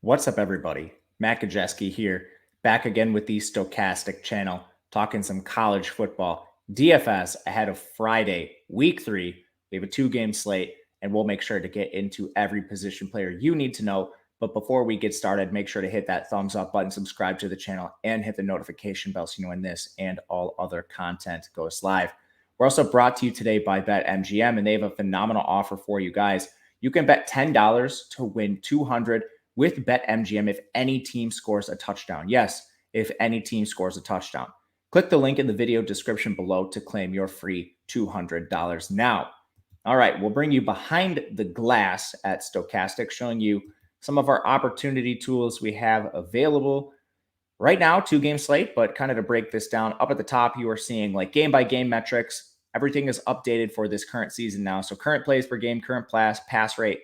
What's up, everybody? Matt Kajeski here, back again with the Stokastic channel, talking some college football. DFS ahead of Friday, week 3. We have a 2-game slate, and we'll make sure to get into every position player you need to know. But before we get started, make sure to hit that thumbs up button, subscribe to the channel, and hit the notification bell so you know when this and all other content goes live. We're also brought to you today by BetMGM, and they have a phenomenal offer for you guys. You can bet $10 to win $200 with BetMGM if any team scores a touchdown. Yes, if any team scores a touchdown. Click the link in the video description below to claim your free $200 now. All right, we'll bring you behind the glass at Stokastic, showing you some of our opportunity tools we have available right now. 2-game slate, but kind of to break this down, up at the top, you are seeing like game-by-game metrics. Everything is updated for this current season now. So current plays per game, current pass rate,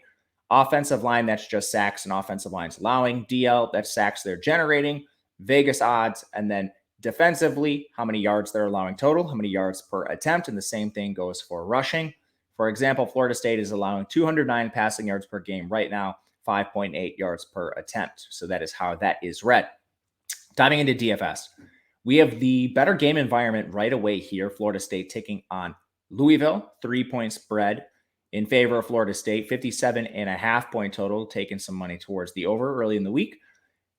offensive line, that's just sacks and offensive lines allowing. DL, that's sacks they're generating. Vegas odds, and then defensively, how many yards they're allowing total, how many yards per attempt, and the same thing goes for rushing. For example, Florida State is allowing 209 passing yards per game right now, 5.8 yards per attempt. So that is how that is read. Diving into DFS, we have the better game environment right away here. Florida State taking on Louisville, 3-point spread in favor of Florida State, 57.5 point total, taking some money towards the over early in the week.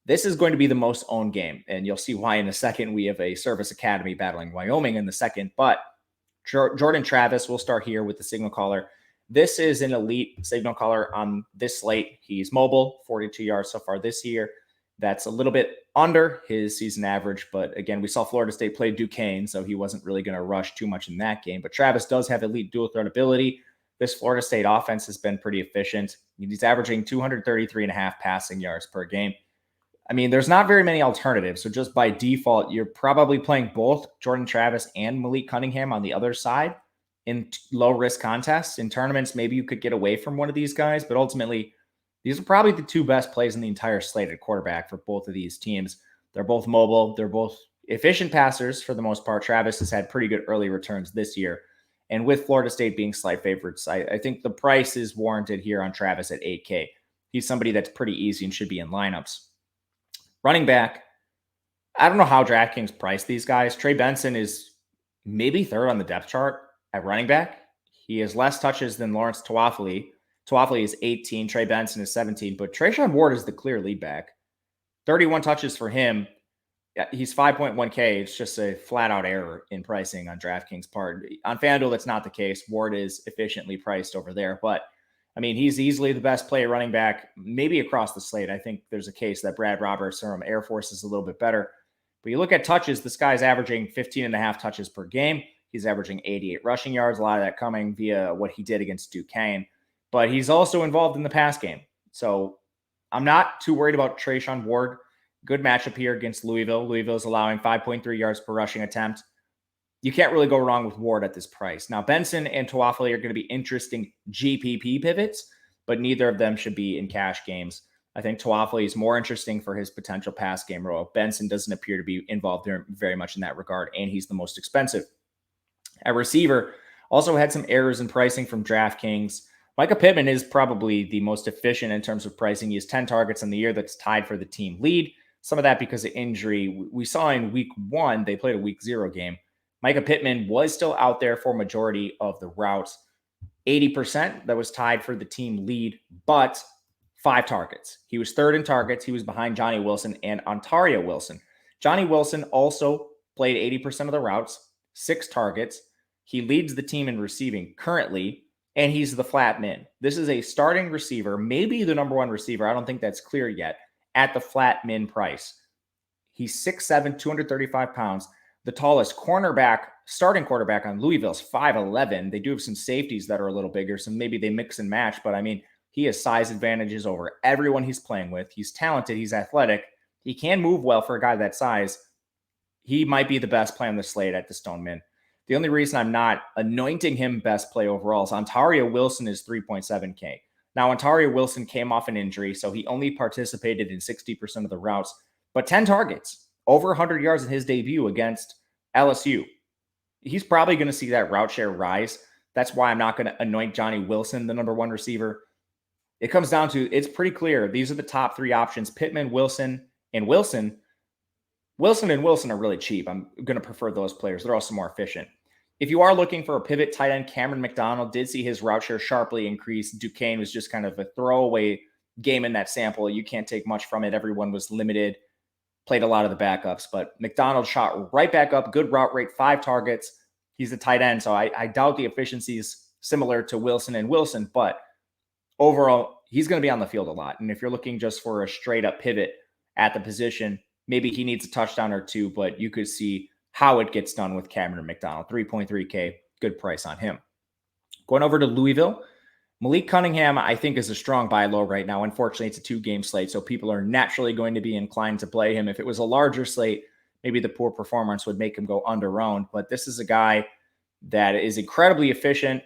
This is going to be the most owned game, and you'll see why in a second. We have a Service Academy battling Wyoming in the second, but Jordan Travis, we'll start here with the signal caller. This is an elite signal caller on this slate. He's mobile, 42 yards so far this year. That's a little bit under his season average, but again, we saw Florida State play Duquesne, so he wasn't really going to rush too much in that game. But Travis does have elite dual threat ability. This Florida State offense has been pretty efficient. He's averaging 233.5 passing yards per game. I mean, there's not very many alternatives. So just by default, you're probably playing both Jordan Travis and Malik Cunningham on the other side in low-risk contests. In tournaments, maybe you could get away from one of these guys, but ultimately, these are probably the two best plays in the entire slate at quarterback for both of these teams. They're both mobile. They're both efficient passers for the most part. Travis has had pretty good early returns this year. And with Florida State being slight favorites, I think the price is warranted here on Travis at $8K. He's somebody that's pretty easy and should be in lineups. Running back, I don't know how DraftKings priced these guys. Trey Benson is maybe third on the depth chart at running back. He has less touches than Lawrence Toafili. Toafili is 18. Trey Benson is 17. But Trayshawn Ward is the clear lead back. 31 touches for him. He's 5.1K. It's just a flat-out error in pricing on DraftKings' part. On FanDuel, that's not the case. Ward is efficiently priced over there. But, I mean, he's easily the best player running back, maybe across the slate. I think there's a case that Brad Roberts from Air Force is a little bit better. But you look at touches, this guy's averaging 15.5 touches per game. He's averaging 88 rushing yards, a lot of that coming via what he did against Duquesne. But he's also involved in the pass game. So I'm not too worried about Trayshawn Ward. Good matchup here against Louisville. Louisville's allowing 5.3 yards per rushing attempt. You can't really go wrong with Ward at this price. Now, Benson and Toafili are going to be interesting GPP pivots, but neither of them should be in cash games. I think Toafili is more interesting for his potential pass game role. Benson doesn't appear to be involved very much in that regard, and he's the most expensive. At receiver, also had some errors in pricing from DraftKings. Micah Pittman is probably the most efficient in terms of pricing. He has 10 targets in the year. That's tied for the team lead. Some of that because of injury. We saw in week 1, they played a week 0 game. Micah Pittman was still out there for majority of the routes. 80%, that was tied for the team lead, but 5 targets. He was third in targets. He was behind Johnny Wilson and Ontario Wilson. Johnny Wilson also played 80% of the routes, 6 targets. He leads the team in receiving currently, and he's the flat min. This is a starting receiver, maybe the number 1 receiver. I don't think that's clear yet, at the flat min price. He's 6'7", 235 pounds. The tallest starting quarterback on Louisville's 5'11". They do have some safeties that are a little bigger, so maybe they mix and match. But, I mean, he has size advantages over everyone he's playing with. He's talented. He's athletic. He can move well for a guy that size. He might be the best play on the slate at the Stone Min. The only reason I'm not anointing him best play overall is Ontario Wilson is 3.7K. Now, Ontario Wilson came off an injury, so he only participated in 60% of the routes, but 10 targets, over 100 yards in his debut against LSU. He's probably going to see that route share rise. That's why I'm not going to anoint Johnny Wilson the number 1 receiver. it comes down to, it's pretty clear. These are the top three options: Pittman, Wilson, and Wilson. Wilson and Wilson are really cheap. I'm going to prefer those players. They're also more efficient. If you are looking for a pivot tight end, Cameron McDonald did see his route share sharply increase. Duquesne was just kind of a throwaway game in that sample. You can't take much from it. Everyone was limited, played a lot of the backups, but McDonald shot right back up. Good route rate, 5 targets. He's a tight end, so I doubt the efficiency is similar to Wilson and Wilson, but overall, he's going to be on the field a lot. And if you're looking just for a straight up pivot at the position, maybe he needs a touchdown or two, but you could see how it gets done with Cameron McDonald. 3.3K, good price on him. Going over to Louisville, Malik Cunningham, I think, is a strong buy low right now. Unfortunately, it's a 2-game slate, so people are naturally going to be inclined to play him. If it was a larger slate, maybe the poor performance would make him go under-owned, but this is a guy that is incredibly efficient.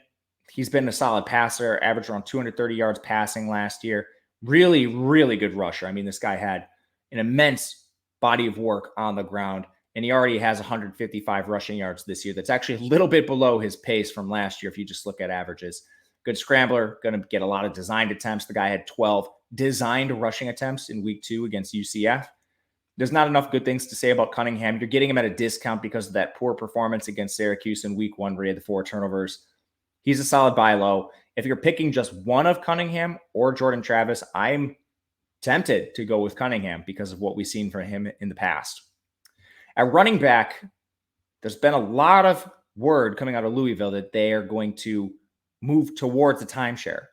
He's been a solid passer, averaged around 230 yards passing last year. Really, really good rusher. I mean, this guy had an immense body of work on the ground, and he already has 155 rushing yards this year. That's actually a little bit below his pace from last year if you just look at averages. Good scrambler, going to get a lot of designed attempts. The guy had 12 designed rushing attempts in week 2 against UCF. There's not enough good things to say about Cunningham. You're getting him at a discount because of that poor performance against Syracuse in week 1 where he had the 4 turnovers. He's a solid buy low. If you're picking just one of Cunningham or Jordan Travis, I'm tempted to go with Cunningham because of what we've seen from him in the past. At running back, there's been a lot of word coming out of Louisville that they are going to move towards a timeshare.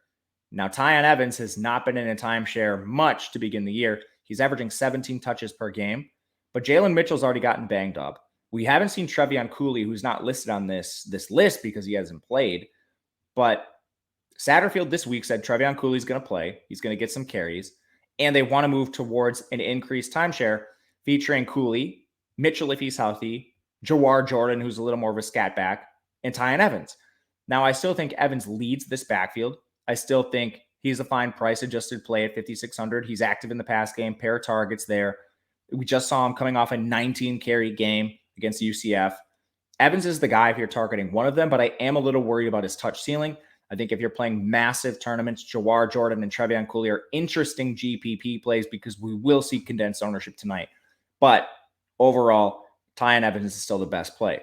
Now, Tyon Evans has not been in a timeshare much to begin the year. He's averaging 17 touches per game, but Jalen Mitchell's already gotten banged up. We haven't seen Trevion Cooley, who's not listed on this list because he hasn't played, but Satterfield this week said Trevion Cooley's going to play. He's going to get some carries, and they want to move towards an increased timeshare featuring Cooley, Mitchell if he's healthy, Jawar Jordan, who's a little more of a scat back, and Tyon Evans. Now, I still think Evans leads this backfield. I still think he's a fine price-adjusted play at 5,600. He's active in the pass game, pair of targets there. We just saw him coming off a 19-carry game against UCF. Evans is the guy if you're targeting one of them, but I am a little worried about his touch ceiling. I think if you're playing massive tournaments, Jawar Jordan and Trevion Cooley are interesting GPP plays because we will see condensed ownership tonight. But overall, Tyon Evans is still the best play.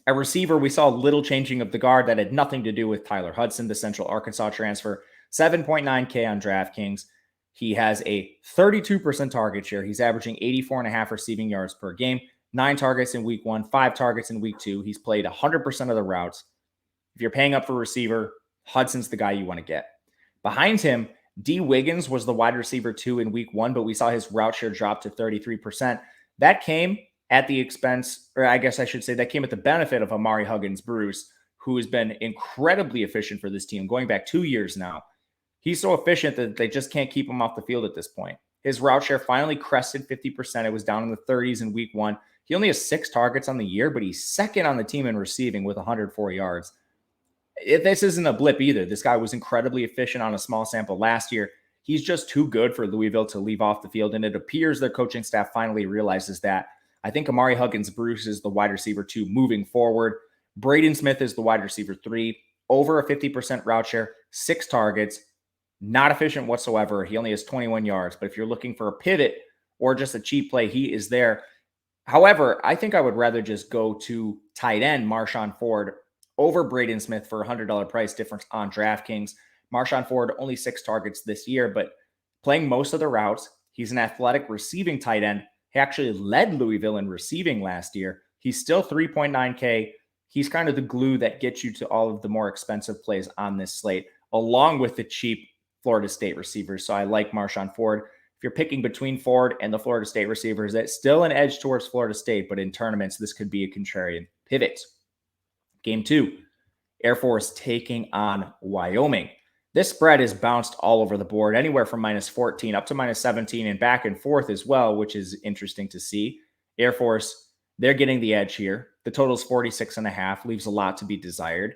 At receiver, we saw a little changing of the guard that had nothing to do with Tyler Hudson, the Central Arkansas transfer. 7.9K on DraftKings. He has a 32% target share. He's averaging 84.5 receiving yards per game. 9 targets in week 1, 5 targets in week 2. He's played 100% of the routes. If you're paying up for receiver, Hudson's the guy you want to get. Behind him, D. Wiggins was the wide receiver 2 in week 1, but we saw his route share drop to 33%. That came at the expense, or I guess I should say that came at the benefit of Amari Huggins-Bruce, who has been incredibly efficient for this team going back 2 years now. He's so efficient that they just can't keep him off the field at this point. His route share finally crested 50%. It was down in the 30s in week 1. He only has 6 targets on the year, but he's second on the team in receiving with 104 yards. This isn't a blip either. This guy was incredibly efficient on a small sample last year. He's just too good for Louisville to leave off the field, and it appears their coaching staff finally realizes that. I think Amari Huggins-Bruce is the wide receiver 2 moving forward. Braden Smith is the wide receiver 3, over a 50% route share, 6 targets, not efficient whatsoever. He only has 21 yards, but if you're looking for a pivot or just a cheap play, he is there. However, I think I would rather just go to tight end Marshawn Ford over Braden Smith for a $100 price difference on DraftKings. Marshawn Ford, only 6 targets this year, but playing most of the routes. He's an athletic receiving tight end. He actually led Louisville in receiving last year. He's still 3.9K. He's kind of the glue that gets you to all of the more expensive plays on this slate, along with the cheap Florida State receivers. So I like Marshawn Ford. If you're picking between Ford and the Florida State receivers, that's still an edge towards Florida State, but in tournaments, this could be a contrarian pivot. Game 2, Air Force taking on Wyoming. This spread is bounced all over the board, anywhere from -14 up to -17 and back and forth as well, which is interesting to see. Air Force, they're getting the edge here. The total is 46.5, leaves a lot to be desired.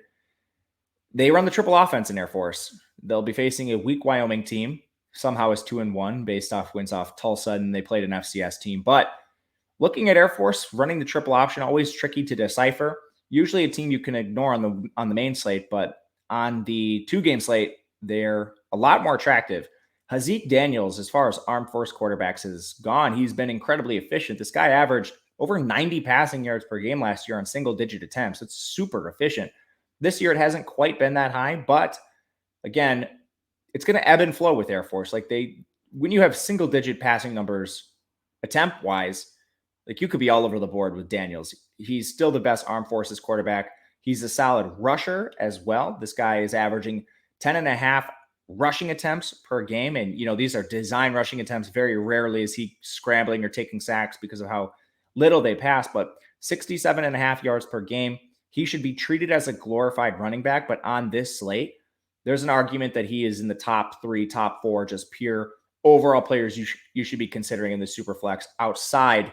They run the triple offense in Air Force. They'll be facing a weak Wyoming team, somehow is 2-1 based off wins off Tulsa, and they played an FCS team. But looking at Air Force, running the triple option, always tricky to decipher. Usually a team you can ignore on the main slate, but on the 2-game slate, they're a lot more attractive. Hazik Daniels, as far as Armed Force quarterbacks has gone, he's been incredibly efficient. This guy averaged over 90 passing yards per game last year on single-digit attempts. It's super efficient. This year, it hasn't quite been that high, but again, it's going to ebb and flow with Air Force. When you have single-digit passing numbers attempt-wise, you could be all over the board with Daniels. He's still the best Armed Forces quarterback. He's a solid rusher as well. This guy is averaging 10.5 rushing attempts per game. And, these are design rushing attempts. Very rarely is he scrambling or taking sacks because of how little they pass, but 67.5 yards per game. He should be treated as a glorified running back, but on this slate, there's an argument that he is in the top 3, top 4, just pure overall players you should be considering in the super flex outside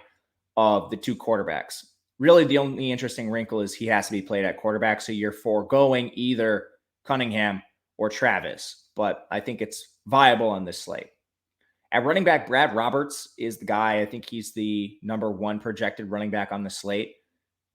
of the 2 quarterbacks. Really, the only interesting wrinkle is he has to be played at quarterback, so you're foregoing either Cunningham or Travis, but I think it's viable on this slate. At running back, Brad Roberts is the guy. I think he's the number 1 projected running back on the slate,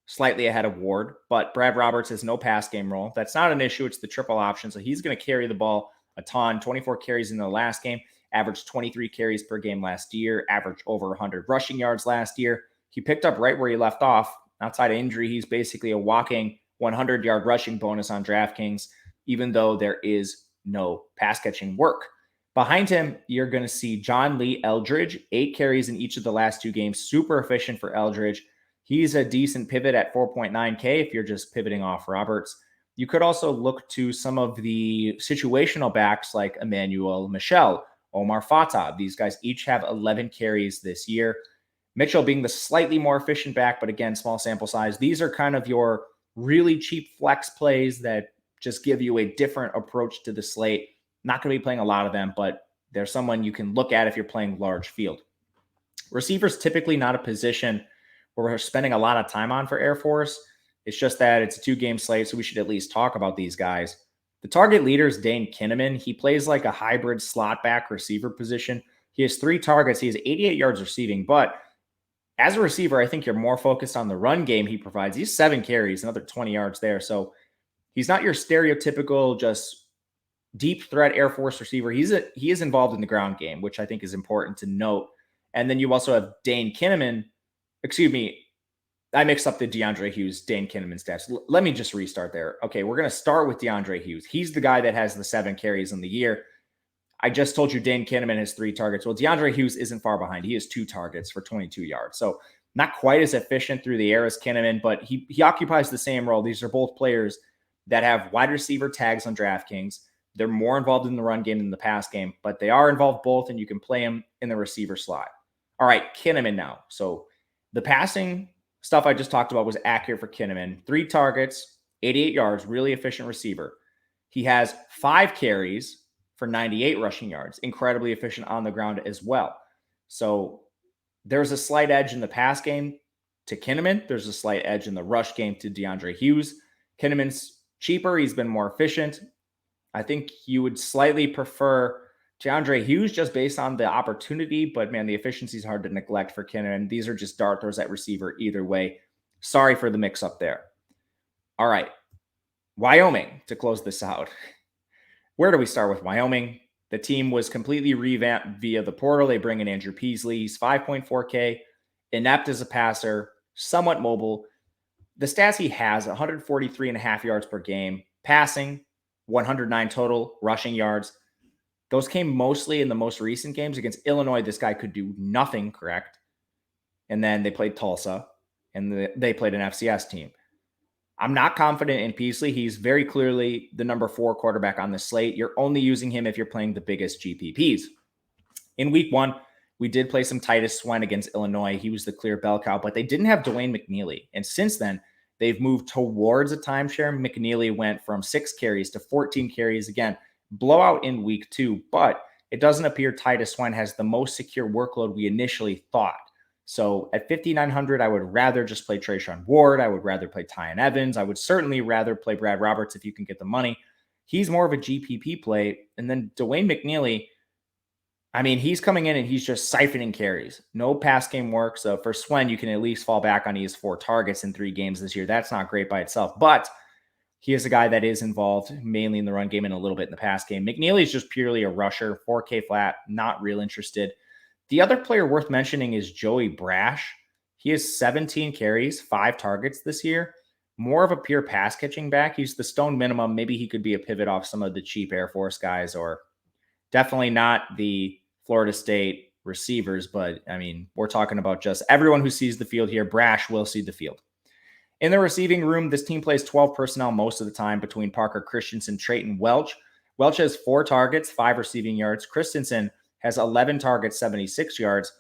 slightly ahead of Ward, but Brad Roberts has no pass game role. That's not an issue. It's the triple option, so he's going to carry the ball a ton. 24 carries in the last game, averaged 23 carries per game last year, averaged over 100 rushing yards last year. He picked up right where he left off. Outside of injury, he's basically a walking 100-yard rushing bonus on DraftKings, even though there is no pass catching work. Behind him, you're going to see John Lee Eldridge, 8 carries in each of the last 2 games. Super efficient for Eldridge. He's a decent pivot at 4.9K if you're just pivoting off Roberts. You could also look to some of the situational backs like Emmanuel Michel, Omar Fattah. These guys each have 11 carries this year. Mitchell being the slightly more efficient back, but again, small sample size. These are kind of your really cheap flex plays that just give you a different approach to the slate. Not going to be playing a lot of them, but there's someone you can look at if you're playing large field. Receivers typically not a position where we're spending a lot of time on for Air Force. It's just that it's a 2-game slate, so we should at least talk about these guys. The target leader is Dane Kinnaman. He plays like a hybrid slot back receiver position. He has 3 targets. He has 88 yards receiving, but as a receiver, I think you're more focused on the run game he provides. He's 7 carries, another 20 yards there. So he's not your stereotypical just deep threat Air Force receiver. He is involved in the ground game, which I think is important to note. And then you also have Dane Kinnaman. Excuse me, I mixed up the DeAndre Hughes, Dane Kinnaman stats. Let me just restart there. Okay, we're going to start with DeAndre Hughes. He's the guy that has the 7 carries in the year. I just told you Dane Kinnaman has 3 targets. Well, DeAndre Hughes isn't far behind. He has 2 targets for 22 yards. So not quite as efficient through the air as Kinnaman, but he occupies the same role. These are both players that have wide receiver tags on DraftKings. They're more involved in the run game than the pass game, but they are involved both, and you can play them in the receiver slot. All right, Kinnaman now. So the passing stuff I just talked about was accurate for Kinnaman. 3 targets, 88 yards, really efficient receiver. He has 5 carries for 98 rushing yards, incredibly efficient on the ground as well. So there's a slight edge in the pass game to Kinnaman. There's a slight edge in the rush game to DeAndre Hughes. Kinnaman's cheaper. He's been more efficient. I think you would slightly prefer DeAndre Hughes just based on the opportunity, but man, the efficiency is hard to neglect for Kinnaman. These are just dart throws at receiver either way. Sorry for the mix up there. All right, Wyoming to close this out. Where do we start with Wyoming? The team was completely revamped via the portal. They bring in Andrew Peasley. He's 5.4K, inept as a passer, somewhat mobile. The stats he has, 143.5 yards per game, passing, 109 total rushing yards. Those came mostly in the most recent games. Against Illinois, this guy could do nothing correct. And then they played Tulsa, and they played an FCS team. I'm not confident in Peasley. He's very clearly the number 4 quarterback on the slate. You're only using him if you're playing the biggest GPPs. In week 1, we did play some Titus Swen against Illinois. He was the clear bell cow, but they didn't have Dwayne McNeely. And since then, they've moved towards a timeshare. McNeely went from 6 carries to 14 carries. Again, blowout in week 2, but it doesn't appear Titus Swen has the most secure workload we initially thought. So at 5,900, I would rather just play Trayshawn Ward. I would rather play Tyon Evans. I would certainly rather play Brad Roberts if you can get the money. He's more of a GPP play. And then Dwayne McNeely, I mean, he's coming in and he's just siphoning carries. No pass game work. So for Swen, you can at least fall back on he has 4 targets in 3 games this year. That's not great by itself. But He is a guy that is involved mainly in the run game and a little bit in the pass game. McNeely is just purely a rusher, 4K flat, not real interested. The other player worth mentioning is Joey Brash. He has 17 carries, 5 targets this year. More of a pure pass catching back. He's the stone minimum. Maybe he could be a pivot off some of the cheap Air Force guys, or definitely not the Florida State receivers. But I mean, we're talking about just everyone who sees the field here. Brash will see the field. In the receiving room, this team plays 12 personnel most of the time between Parker Christensen, Trayton Welch. Welch has 4 targets, 5 receiving yards. Christensen has 11 targets, 76 yards.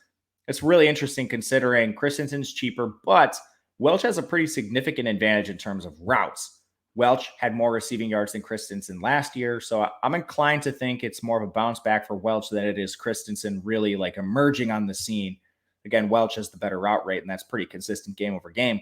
It's really interesting considering Christensen's cheaper, but Welch has a pretty significant advantage in terms of routes. Welch had more receiving yards than Christensen last year, so I'm inclined to think it's more of a bounce back for Welch than it is Christensen really like emerging on the scene. Again, Welch has the better route rate, and that's pretty consistent game over game.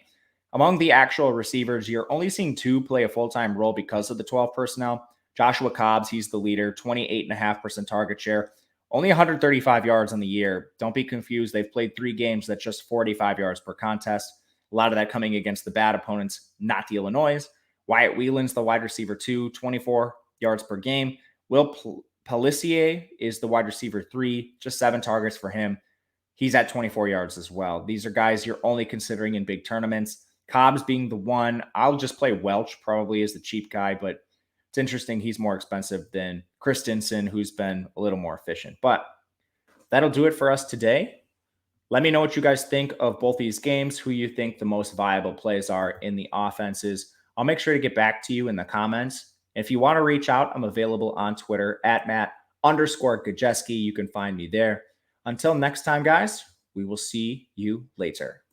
Among the actual receivers, you're only seeing 2 play a full-time role because of the 12 personnel. Joshua Cobbs, he's the leader, 28.5% target share. Only 135 yards on the year. Don't be confused. They've played 3 games that's just 45 yards per contest. A lot of that coming against the bad opponents, not the Illinois. Wyatt Whelan's the wide receiver 2, 24 yards per game. Will Pelissier is the wide receiver 3, just 7 targets for him. He's at 24 yards as well. These are guys you're only considering in big tournaments. Cobbs being the one. I'll just play Welch probably as the cheap guy, but it's interesting. He's more expensive than Christensen, who's been a little more efficient. But that'll do it for us today. Let me know what you guys think of both these games, who you think the most viable plays are in the offenses. I'll make sure to get back to you in the comments. If you want to reach out, I'm available on Twitter at Matt_Gajeski. You can find me there. Until next time, guys, we will see you later.